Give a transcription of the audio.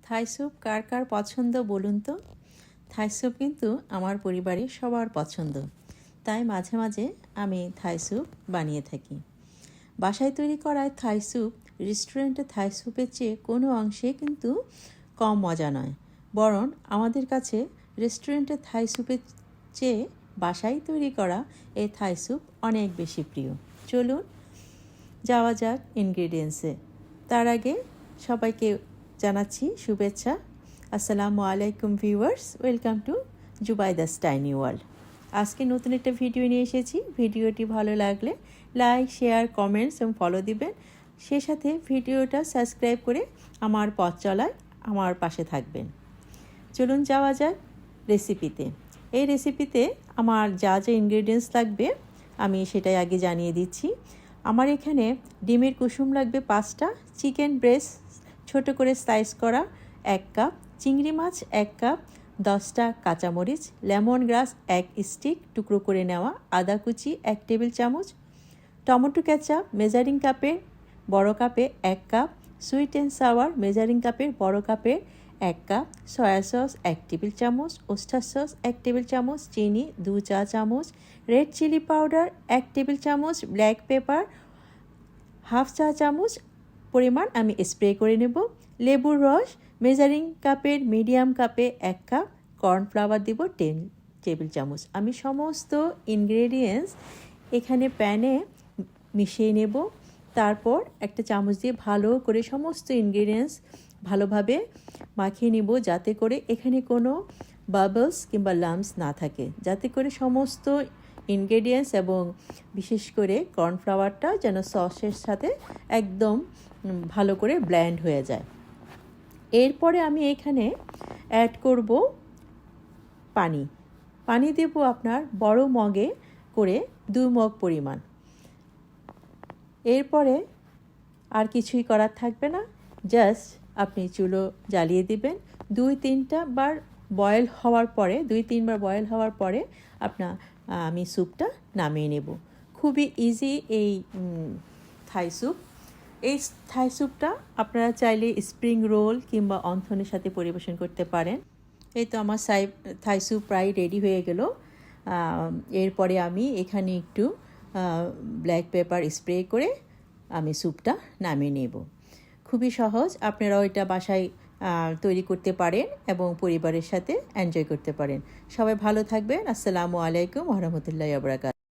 Thai soup কার কার পছন্দ বলুন তো। থাই স্যুপ কিন্তু আমার পরিবারের সবার পছন্দ, তাই মাঝে মাঝে আমি থাই স্যুপ বানিয়ে থাকি। বাসায় তৈরি করা থাই স্যুপ রেস্টুরেন্টের থাই স্যুপের চেয়ে কোনো অংশে কিন্তু কম মজা নয়, বরং আমাদের কাছে রেস্টুরেন্টের থাই স্যুপের চেয়ে বাসায় তৈরি করা এই থাই স্যুপ অনেক বেশি প্রিয়। চলুন যাওয়া যাক ইনগ্রেডিয়েন্টসে। তার আগে সবাইকে জানাচ্ছি শুভেচ্ছা। আসসালামু আলাইকুম viewers, welcome to Zubaida's tiny world. আজকে নতুন একটা ভিডিও নিয়ে এসেছি। ভিডিওটি ভালো লাগলে লাইক, শেয়ার, কমেন্টস এবং ফলো দিবেন। সে সাথে ভিডিওটা সাবস্ক্রাইব করে আমার পথ চলায় আমার পাশে থাকবেন। চলুন যাওয়া যাক রেসিপিতে। এই রেসিপিতে আমার যা যা ইনগ্রেডিয়েন্টস লাগবে আমি সেটাই আগে জানিয়ে দিচ্ছি। আমার এখানে ডিমের কুসুম লাগবে 5টা, চিকেন ব্রেস্ট ছোট করে স্লাইস করা 1 কাপ, চিংড়ি মাছ 1 কাপ, 10টা কাঁচামরিচ, লেমন গ্রাস 1 স্টিক টুকরো করে নেওয়া, আদা কুচি 1 টেবিল চামচ, টমেটো কেচাপ মেজারিং কাপের বড় কাপে 1 cup, sweet and sour measuring কাপের বড় কাপের 1 কাপ, সয়া সস 1 টেবিল চামচ, ওস্টার সস 1 টেবিল চামচ, চিনি 2 চা চামচ, রেড চিলি পাউডার 1 টেবিল চামচ, ব্ল্যাক পেপার 1/2 চা চামচ পরিমাণ আমি স্প্রে করে নেব, লেবুর রস মেজারিং কাপের মিডিয়াম কাপে 1 কাপ, কর্নফ্লাওয়ার দিব 10 টেবিল চামচ। আমি সমস্ত ইনগ্রেডিয়েন্টস এখানে প্যানে মিশিয়ে নেব। তারপর একটা চামচ দিয়ে ভালো করে সমস্ত ইনগ্রেডিয়েন্টস ভালোভাবে মাখিয়ে নেব, যাতে করে এখানে কোনো বাবলস কিংবা লাম্পস না থাকে, যাতে করে সমস্ত ইনগ্রেডিয়েন্টস এবং বিশেষ করে কর্নফ্লাওয়ারটা যেন সসের সাথে একদম ভালো করে ব্লেন্ড হয়ে যায়। এরপরে আমি এখানে অ্যাড করব পানি দেব আপনার বড় মগে করে 2 মগ পরিমাণ। এরপরে আর কিছুই করার থাকবে না, জাস্ট আপনি চুলো জ্বালিয়ে দিবেন। 2-3 বার বয়েল হওয়ার পরে আমি স্যুপটা নামিয়ে নেব। খুবই ইজি এই থাই স্যুপ। এই থাই স্যুপটা আপনারা চাইলে স্প্রিং রোল কিংবা অন্থনের সাথে পরিবেশন করতে পারেন। এই তো আমার থাই স্যুপ প্রায় রেডি হয়ে গেল। এরপরে আমি এখানে একটু ব্ল্যাক পেপার স্প্রে করে আমি স্যুপটা নামিয়ে নেব। খুবই সহজ, আপনারাও এটা বাসায় তৈরি করতে পারেন এবং পরিবারের সাথে এনজয় করতে পারেন। সবাই ভালো থাকবেন। আসসালামু আলাইকুম ওয়া রাহমাতুল্লাহি ওয়া বারাকাতুহু।